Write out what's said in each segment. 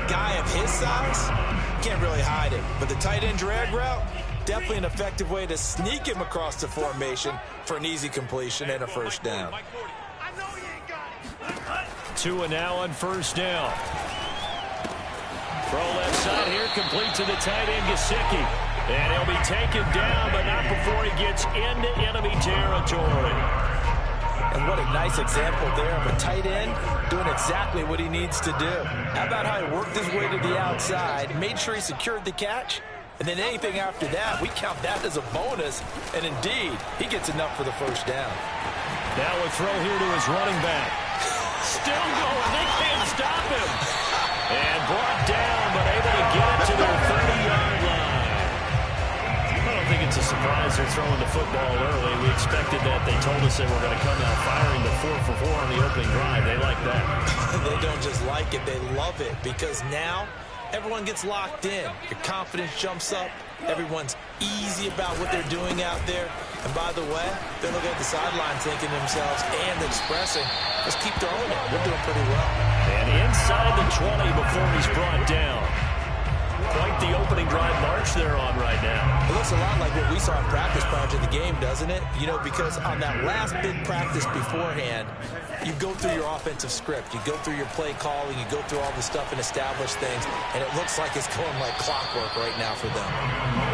a guy of his size, can't really hide it. But the tight end drag route, definitely an effective way to sneak him across the formation for an easy completion and a first down. 2 and now on first down. Throw left side here, complete to the tight end, Gesicki. And he'll be taken down, but not before he gets into enemy territory. And what a nice example there of a tight end doing exactly what he needs to do. How about how he worked his way to the outside, made sure he secured the catch, and then anything after that, we count that as a bonus. And indeed, he gets enough for the first down. Now a throw here to his running back. Still going. They can't stop him. And brought down, but able to get it to their 30-yard line. I don't think it's a surprise they're throwing the football early. We expected that. They told us they were going to come out firing the 4 for 4 on the opening drive. They like that. They don't just like it. They love it because now everyone gets locked in. Your confidence jumps up. Everyone's easy about what they're doing out there. And by the way, they're looking at the sideline thinking to themselves and expressing, just keep throwing it. We're doing pretty well. And inside the 20 before he's brought down. Quite the opening drive march they're on right now. It looks a lot like what we saw in practice prior to the game, doesn't it? You know, because on that last big practice beforehand, you go through your offensive script. You go through your play calling. You go through all the stuff and establish things. And it looks like it's going like clockwork right now for them.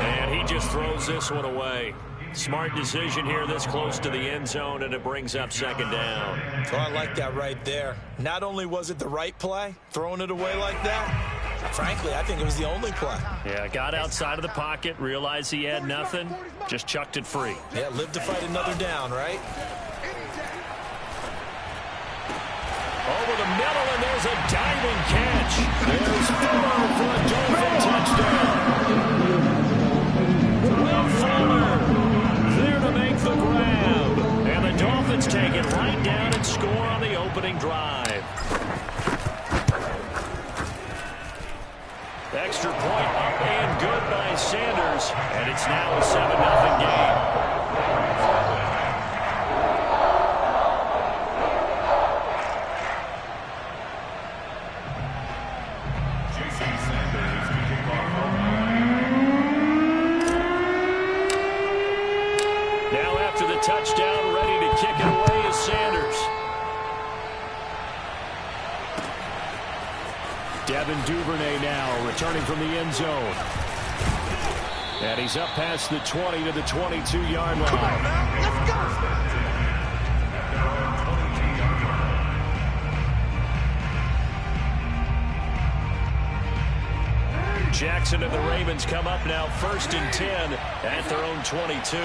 And he just throws this one away. Smart decision here this close to the end zone, and it brings up second down. Oh, I like that right there. Not only was it the right play, throwing it away like that, frankly, I think it was the only play. Yeah, got outside of the pocket, realized he had nothing, just chucked it free. Yeah, live to fight another down, right? Over the middle, and there's a diving catch. There's Fuller for a Dolphin touchdown. Will Fuller there to make the grab. And the Dolphins take it right down and score on the opening drive. Extra point up and good by Sanders. And it's now a 7-0 game. Touchdown, ready to kick it away is Sanders. Devin Duvernay now returning from the end zone. And he's up past the 20 to the 22-yard line. Come on now, let's go. Jackson and the Ravens come up now 1st and 10 at their own 22.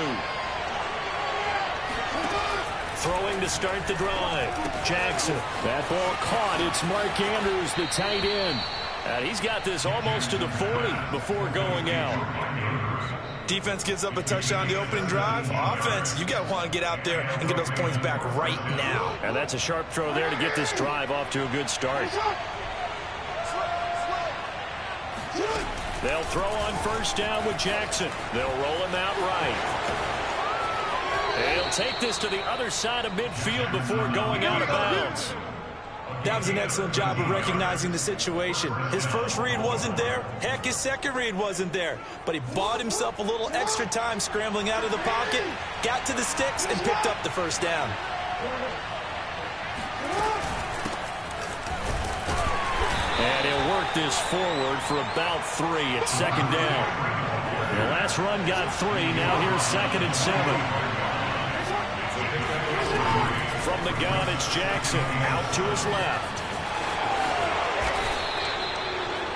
Throwing to start the drive. Jackson. That ball caught. It's Mark Andrews, the tight end. And he's got this almost to the 40 before going out. Defense gives up a touchdown on the opening drive. Offense, you got to want to get out there and get those points back right now. And that's a sharp throw there to get this drive off to a good start. They'll throw on first down with Jackson. They'll roll him out right. He'll take this to the other side of midfield before going out of bounds. That was an excellent job of recognizing the situation. His first read wasn't there. Heck, his second read wasn't there. But he bought himself a little extra time scrambling out of the pocket, got to the sticks, and picked up the first down. And he'll work this forward for about 3 at second down. The last run got 3. Now here's 2nd and 7. From the gun, it's Jackson out to his left.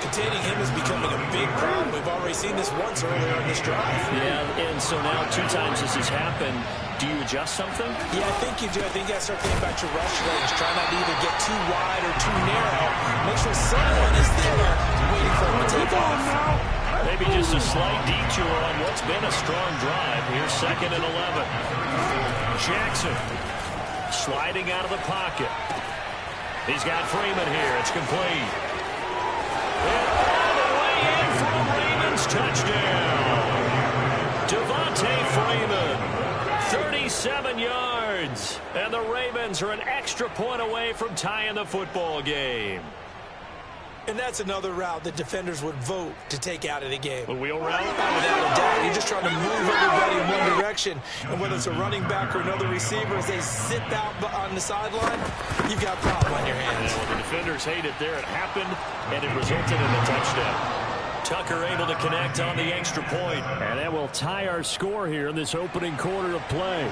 Containing him is becoming a big problem. We've already seen this once earlier in this drive. Yeah, and so now 2 times this has happened. Do you adjust something? Yeah, I think you do. I think you got to start thinking about your rush range. Try not to either get too wide or too narrow. Make sure someone is there waiting for him to take off. Maybe just a slight detour on what's been a strong drive. Here's 2nd and 11. Jackson sliding out of the pocket. He's got Freeman here. It's complete. And all the way in for a Ravens touchdown. Devontae Freeman, 37 yards. And the Ravens are an extra point away from tying the football game. And that's another route that defenders would vote to take out of the game. The wheel route? Without a doubt. You're just trying to move everybody in one direction. And whether it's a running back or another receiver, as they sit out on the sideline, you've got a problem on your hands. Yeah, well, the defenders hate it there. It happened, and it resulted in a touchdown. Tucker able to connect on the extra point. And that will tie our score here in this opening quarter of play.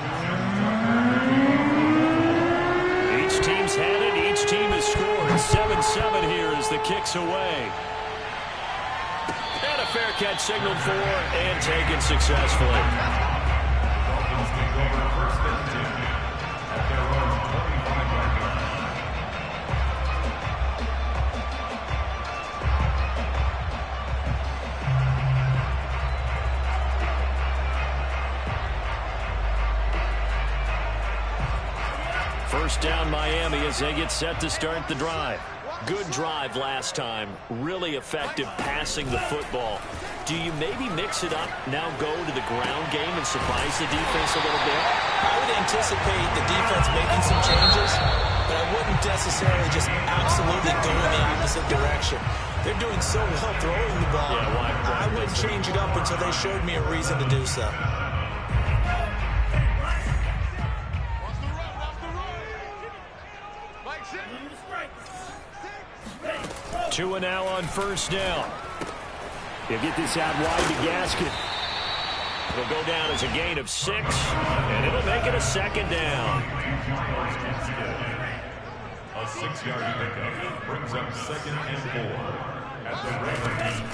Each team's had it. Each team has scored. 7-7 here as the kick's away. And a fair catch signaled for and taken successfully. First down Miami as they get set to start the drive. Good drive last time. Really effective passing the football. Do you maybe mix it up, now go to the ground game and surprise the defense a little bit? I would anticipate the defense making some changes, but I wouldn't necessarily just absolutely go in the opposite direction. They're doing so well throwing the ball. Yeah, why I wouldn't change it up until they showed me a reason to do so. 2 now on first down. He'll get this out wide to Gaskin. It'll go down as a gain of 6, and it'll make it a second down. A 6-yard pickup brings up 2nd and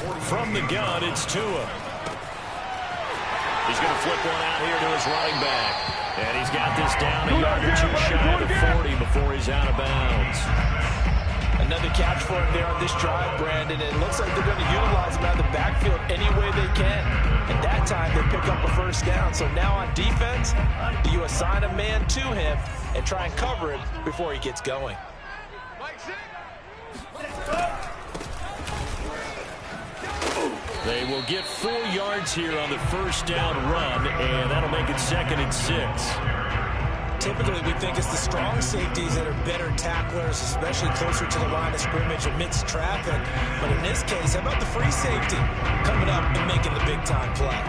4. From the gun, it's Tua. He's going to flip one out here to his running back. And he's got this down a yard or two shy of the 40 before he's out of bounds. Another catch for him there on this drive, Brandon. It looks like they're going to utilize him out of the backfield any way they can. And that time they pick up a first down. So now on defense, do you assign a man to him and try and cover him before he gets going? They will get 4 yards here on the first down run, and that'll make it 2nd and 6. Typically, we think it's the strong safeties that are better tacklers, especially closer to the line of scrimmage amidst traffic. But in this case, how about the free safety coming up and making the big-time play?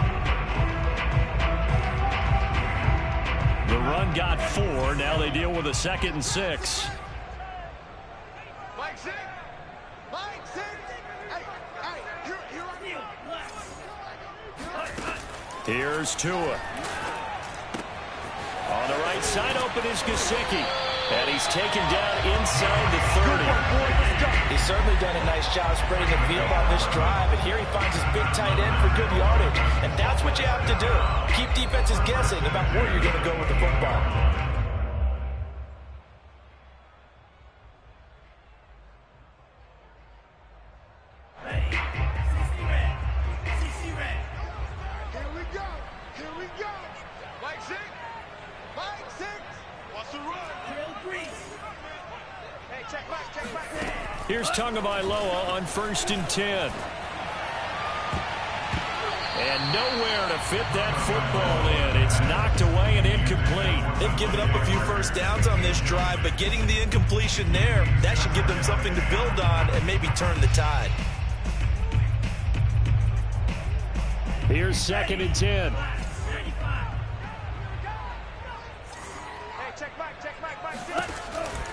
The run got 4. Now they deal with a 2nd and 6. Here's Tua. On the right side, open is Gesicki. And he's taken down inside the 30. He's certainly done a nice job spreading the field on this drive. And here he finds his big tight end for good yardage. And that's what you have to do. Keep defenses guessing about where you're going to go with the football. Here's Tagovailoa on 1st and 10. And nowhere to fit that football in. It's knocked away and incomplete. They've given up a few first downs on this drive, but getting the incompletion there, that should give them something to build on and maybe turn the tide. Here's 2nd and 10.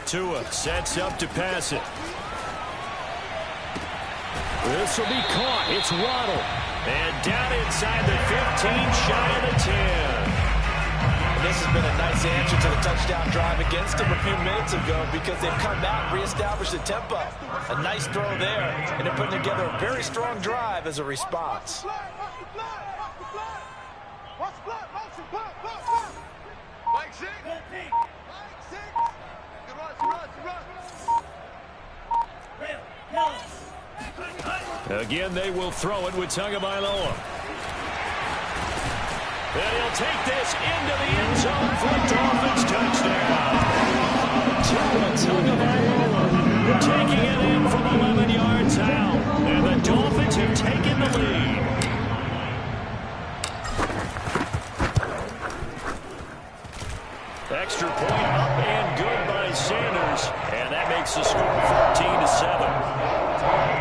Tua sets up to pass it. This will be caught. It's Waddle. And down inside the 15, shy of the 10. And this has been a nice answer to the touchdown drive against them a few minutes ago because they've come back and reestablished the tempo. A nice throw there, and they're putting together a very strong drive as a response. Again, they will throw it with Tagovailoa. And he'll take this into the end zone for a Dolphins touchdown. Tagovailoa taking it in from 11 yards out. And the Dolphins have taken the lead. Extra point up and good by Sanders. And that makes the score 14-7.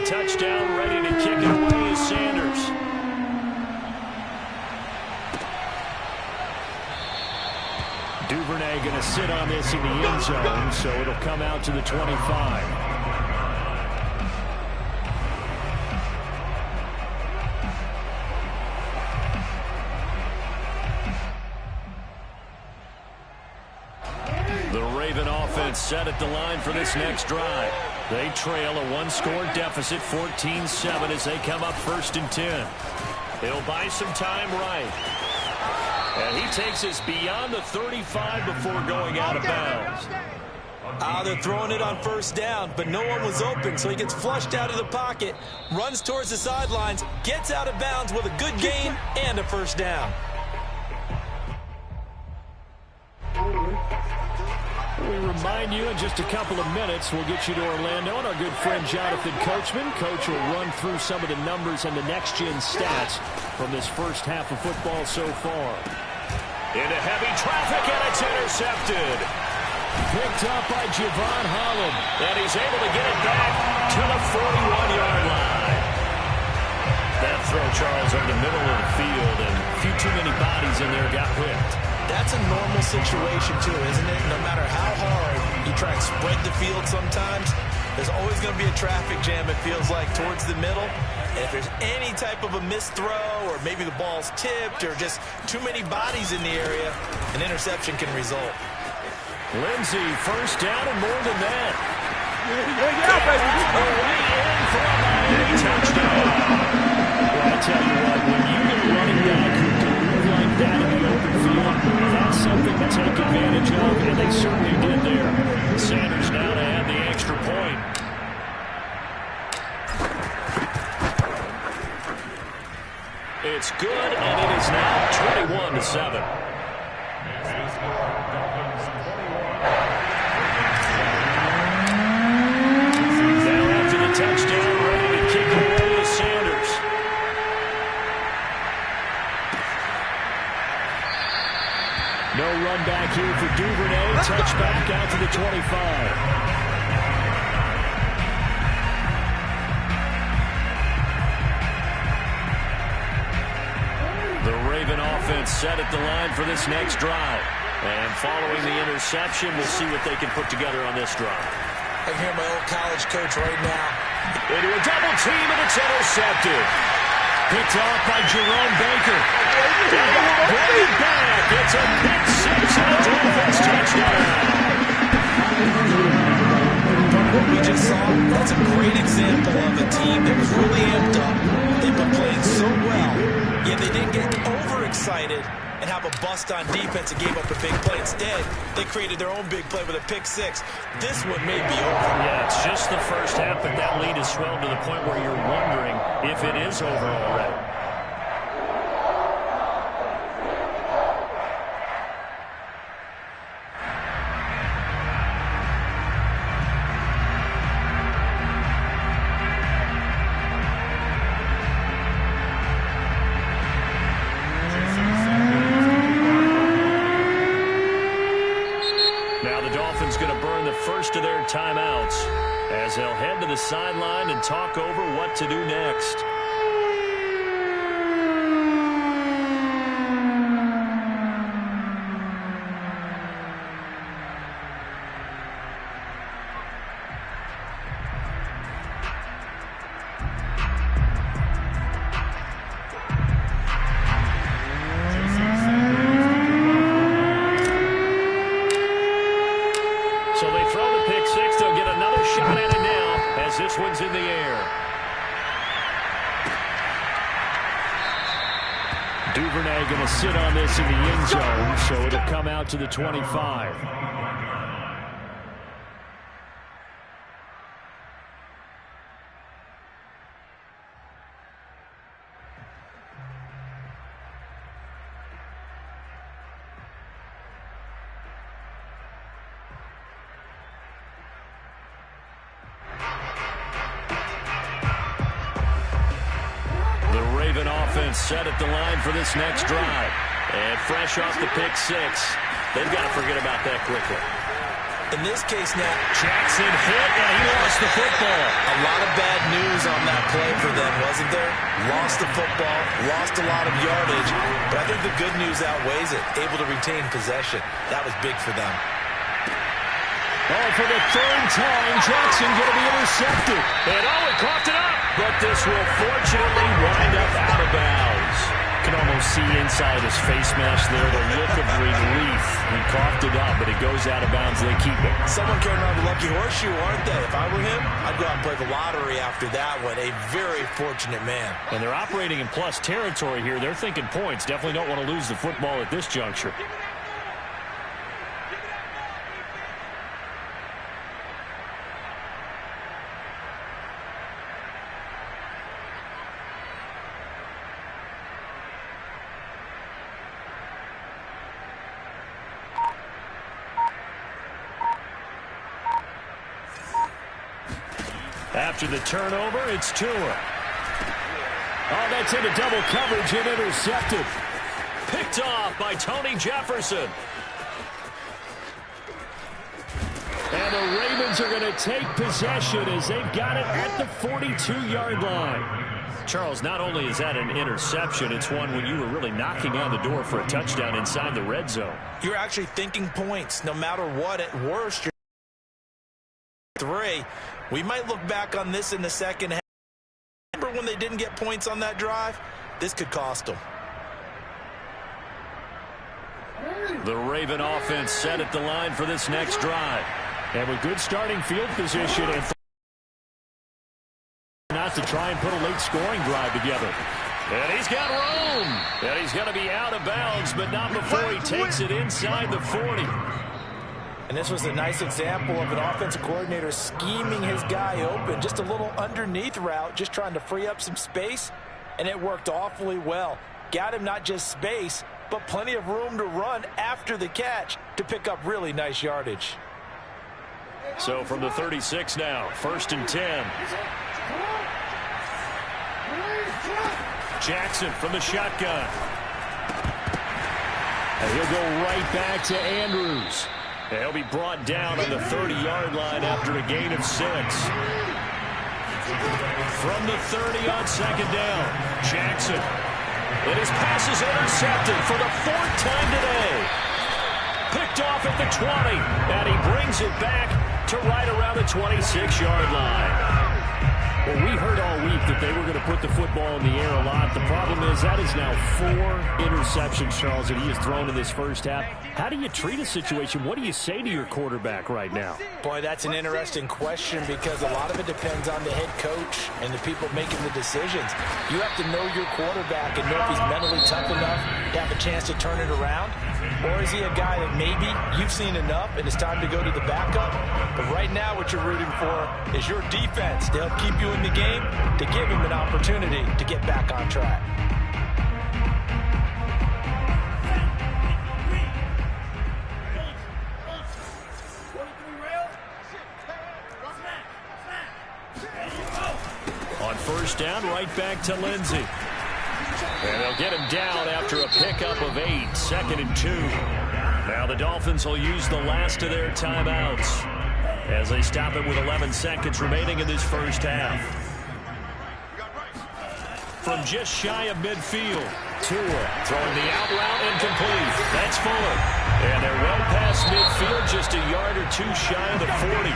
touchdown, ready to kick it away is Sanders. Duvernay going to sit on this in the end zone, so it'll come out to the 25. The Raven offense set at the line for this next drive. They trail a one-score deficit, 14-7, as they come up 1st and 10. He'll buy some time right. And he takes us beyond the 35 before going out of bounds. They're throwing it on 1st down, but no one was open, so he gets flushed out of the pocket, runs towards the sidelines, gets out of bounds with a good gain and a 1st down. We remind you in just a couple of minutes, we'll get you to Orlando and our good friend Jonathan Coachman. Coach will run through some of the numbers and the next-gen stats from this first half of football so far. Into heavy traffic, and it's intercepted. Picked up by Javon Holland. And he's able to get it back to the 41-yard line. That throw, Charles, over the middle of the field, and a few too many bodies in there got picked. That's a normal situation, too, isn't it? No matter how hard you try and spread the field sometimes, there's always going to be a traffic jam, it feels like, towards the middle. And if there's any type of a missed throw, or maybe the ball's tipped, or just too many bodies in the area, an interception can result. Lindsey, 1st down and more than that. Way in for a Miami touchdown. Well, I tell you what, when you get a running back who can move like that in the open field, that's something to take advantage of, and they certainly did there. Sanders now to add the extra point. It's good, and it is now 21-7. Touchdown, ready to kick away is Sanders. No run back here for Duvernay. Touchback out to the 25. The Raven offense set at the line for this next drive. And following the interception, we'll see what they can put together on this drive. I hear my old college coach right now. Into a double team, and it's intercepted. Picked off by Jerome Baker. Bring it back. It's a pick six and a Dolphins touchdown. What we just saw, that's a great example of a team that was really amped up. They've been playing so well, yet they didn't get overexcited and have a bust on defense and gave up a big play. Instead, they created their own big play with a pick six. This one may be over. Yeah, it's just the first half, but that lead has swelled to the point where you're wondering if it is over already. First of their timeouts as they'll head to the sideline and talk over what to do next. This one's in the air. Duvernay going to sit on this in the end zone, so it'll come out to the 25. Offense set at the line for this next drive. And fresh off the pick six, they've got to forget about that quickly. In this case now, Jackson hit, and he lost the football. A lot of bad news on that play for them, wasn't there? Lost the football, lost a lot of yardage, but I think the good news outweighs it. Able to retain possession. That was big for them. Oh, for the third time, Jackson going to be intercepted. And he coughed it up. But this will fortunately wind up out of bounds. You can almost see inside his face mask there the look of relief. He coughed it up, but it goes out of bounds. They keep it. Someone carrying around the lucky horseshoe, aren't they? If I were him, I'd go out and play the lottery after that one. A very fortunate man. And they're operating in plus territory here. They're thinking points. Definitely don't want to lose the football at this juncture. After the turnover, it's Tua. Oh, that's into double coverage and intercepted. Picked off by Tony Jefferson. And the Ravens are going to take possession as they've got it at the 42-yard line. Charles, not only is that an interception, it's one when you were really knocking on the door for a touchdown inside the red zone. You're actually thinking points. No matter what, at worst, you're 3. We might look back on this in the second half. Remember when they didn't get points on that drive? This could cost them. The Raven offense set at the line for this next drive. And with good starting field position and not to try and put a late scoring drive together. And he's got room. And he's going to be out of bounds, but not before he takes it inside the 40. And this was a nice example of an offensive coordinator scheming his guy open. Just a little underneath route, just trying to free up some space. And it worked awfully well. Got him not just space, but plenty of room to run after the catch to pick up really nice yardage. So from the 36 now, 1st and 10. Jackson from the shotgun. And he'll go right back to Andrews. And he'll be brought down on the 30-yard line after a gain of 6. From the 30 on 2nd down, Jackson. And his pass is intercepted for the 4th time today. Picked off at the 20, and he brings it back to right around the 26-yard line. Well, we heard all week that they were going to put the football in the air a lot. The problem is that is now 4 interceptions, Charles, that he has thrown in this first half. How do you treat a situation? What do you say to your quarterback right now? Boy, that's an interesting question because a lot of it depends on the head coach and the people making the decisions. You have to know your quarterback and know if he's mentally tough enough to have a chance to turn it around. Or is he a guy that maybe you've seen enough and it's time to go to the backup? But right now what you're rooting for is your defense to help keep you in the game, to give him an opportunity to get back on track. On 1st down, right back to Lindsey. And they'll get him down after a pickup of 8, 2nd and 2. Now the Dolphins will use the last of their timeouts as they stop it with 11 seconds remaining in this first half. From just shy of midfield, Tua throwing the out route incomplete. That's Fuller. And they're well past midfield, just a yard or 2 shy of the 40.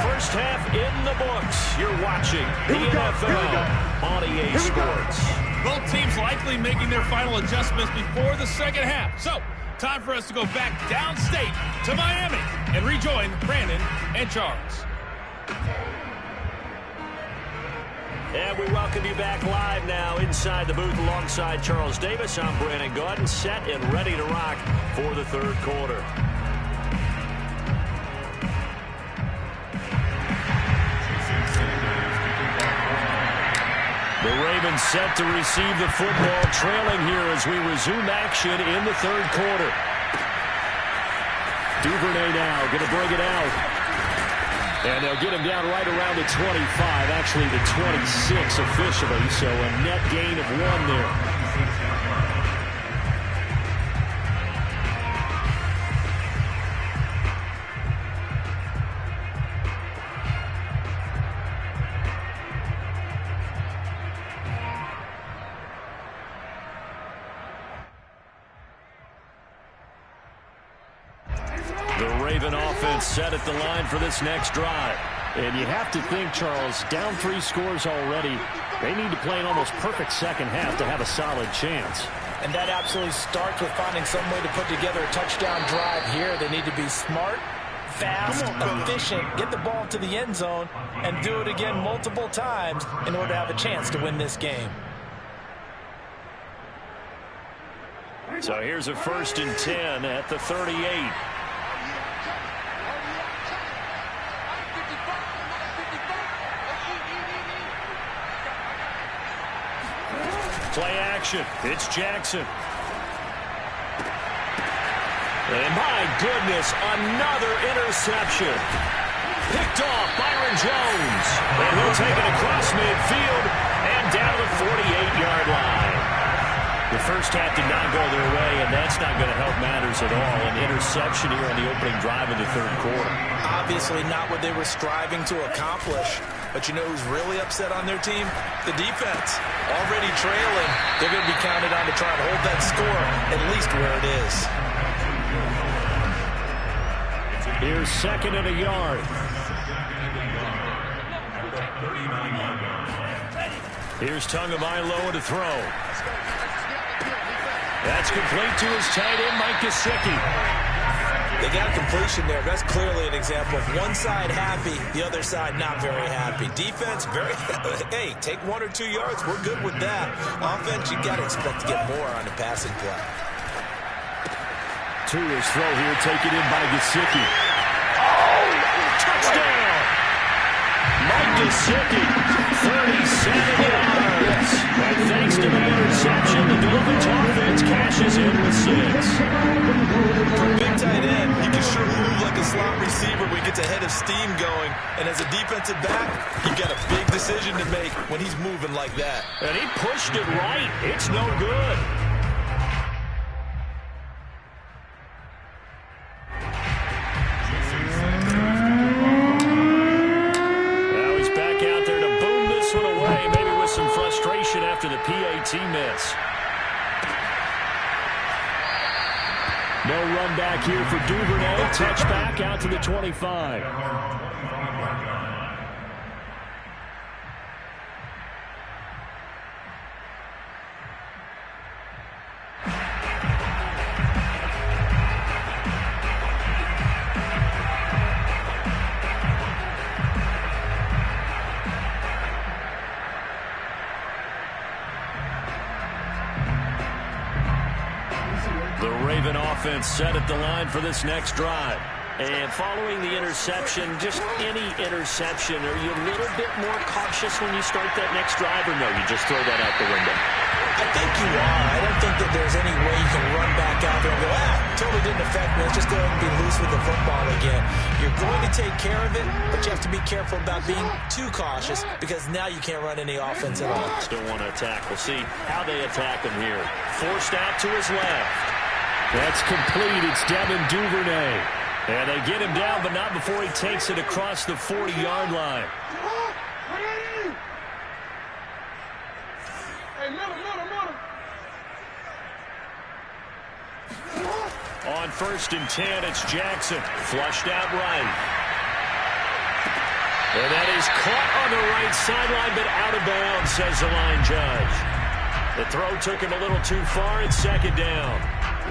First half in the books. You're watching the NFL on EA Sports. Both teams likely making their final adjustments before the second half. So, time for us to go back downstate to Miami and rejoin Brandon and Charles. And we welcome you back live now inside the booth alongside Charles Davis. I'm Brandon Gaudin, set and ready to rock for the 3rd quarter. The Ravens set to receive the football, trailing here as we resume action in the 3rd quarter. Duvernay now going to bring it out. And they'll get him down right around the 25, actually the 26 officially, so a net gain of 1 there. The Raven offense set at the line for this next drive. And you have to think, Charles, down 3 scores already. They need to play an almost perfect second half to have a solid chance. And that absolutely starts with finding some way to put together a touchdown drive here. They need to be smart, fast, efficient, get the ball to the end zone, and do it again multiple times in order to have a chance to win this game. So here's a 1st and 10 at the 38. Play action. It's Jackson. And my goodness, another interception. Picked off Byron Jones. And he'll take it across midfield and down the 48-yard line. The first half did not go their way, and that's not going to help matters at all. An interception here on the opening drive of the 3rd quarter. Obviously not what they were striving to accomplish. But you know who's really upset on their team? The defense. Already trailing. They're going to be counted on to try and hold that score at least where it is. Here's 2nd and a yard. Here's Tagovailoa to throw. That's complete to his tight end, Mike Gesicki. They got a completion there. That's clearly an example of one side happy, the other side not very happy. Defense, very, hey, take 1 or 2 yards. We're good with that. Offense, you got to expect to get more on the passing play. To his throw here, taken in by Gesicki. Oh, touchdown! Mike Gesicki, 37 yards. And thanks to the interception, the Dolphins offense cashes in with 6. For a big tight end, he can sure move like a slot receiver when he gets a head of steam going. And as a defensive back, you've got a big decision to make when he's moving like that. And he pushed it right. It's no good. Now he's back out there to boom this one away, maybe with some frustration after the PAT miss. No run back here for Duvernay. Touchback out to the 25. The Raven offense set at the line for this next drive. And following the interception, just any interception, are you a little bit more cautious when you start that next drive, or no, you just throw that out the window? I think you are. I don't think that there's any way you can run back out there and go, totally didn't affect me. Let's just go ahead and be loose with the football again. You're going to take care of it, but you have to be careful about being too cautious because now you can't run any offense at all. Still want to attack. We'll see how they attack him here. Forced out to his left. That's complete. It's Devin Duvernay. And they get him down, but not before he takes it across the 40-yard line. On 1st and 10, it's Jackson. Flushed out right. And that is caught on the right sideline, but out of bounds, says the line judge. The throw took him a little too far. It's 2nd down.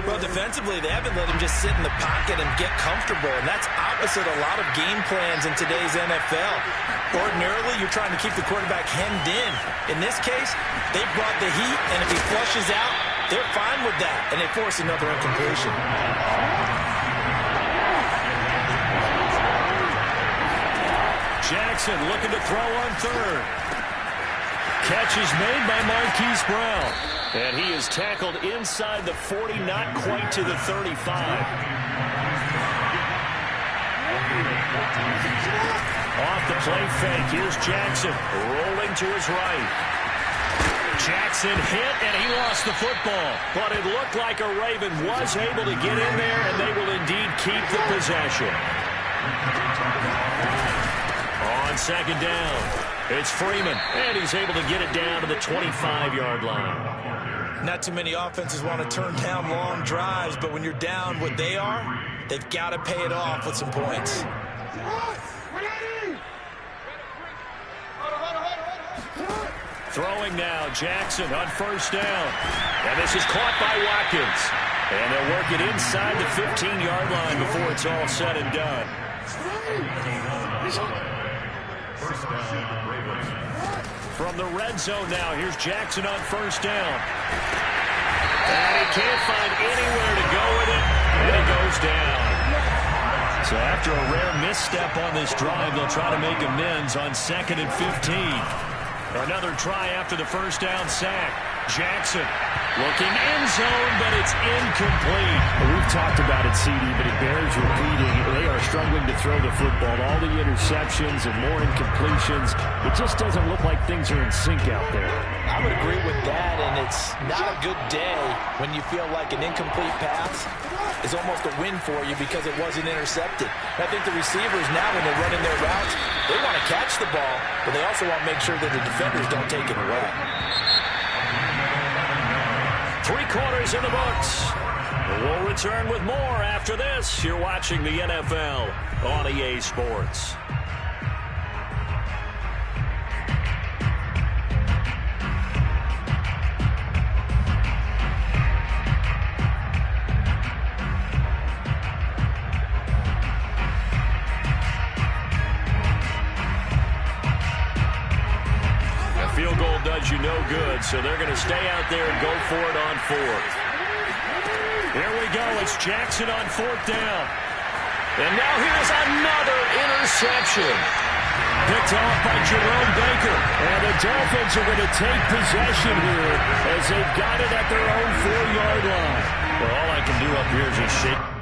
Well, defensively, they haven't let him just sit in the pocket and get comfortable, and that's opposite a lot of game plans in today's NFL. Ordinarily, you're trying to keep the quarterback hemmed in. In this case, they brought the heat, and if he flushes out, they're fine with that, and they force another incompletion. Jackson looking to throw on 3rd. Catch is made by Marquise Brown. And he is tackled inside the 40, not quite to the 35. Off the play fake, here's Jackson rolling to his right. Jackson hit, and he lost the football. But it looked like a Raven was able to get in there, and they will indeed keep the possession. On 2nd down, it's Freeman, and he's able to get it down to the 25-yard line. Not too many offenses want to turn down long drives, but when you're down what they are, They've got to pay it off with some points. Throwing now, Jackson on first down. And this is caught by Watkins. And they'll work it inside the 15-yard line before it's all said and done. First down, Ravens. From the red zone now, here's Jackson on first down. And he can't find anywhere to go with it, and it goes down. So after a rare misstep on this drive, they'll try to make amends on 2nd and 15. Another try after the first down sack. Jackson looking end zone, but it's incomplete. We've talked about it, CD, but it bears repeating. They are struggling to throw the football. All the interceptions and more incompletions. It just doesn't look like things are in sync out there. I would agree with that, and it's not a good day when you feel like an incomplete pass is almost a win for you because it wasn't intercepted. I think the receivers now, when they're running their routes, they want to catch the ball, but they also want to make sure that the defenders don't take it away. 3 quarters in the books. We'll return with more after this. You're watching the NFL on EA Sports. Field goal does you no good, so they're going to stay out there and go for it on 4th. Here we go. It's Jackson on 4th down. And now here's another interception. Picked off by Jerome Baker. And the Dolphins are going to take possession here as they've got it at their own 4-yard line. Well, all I can do up here is just shake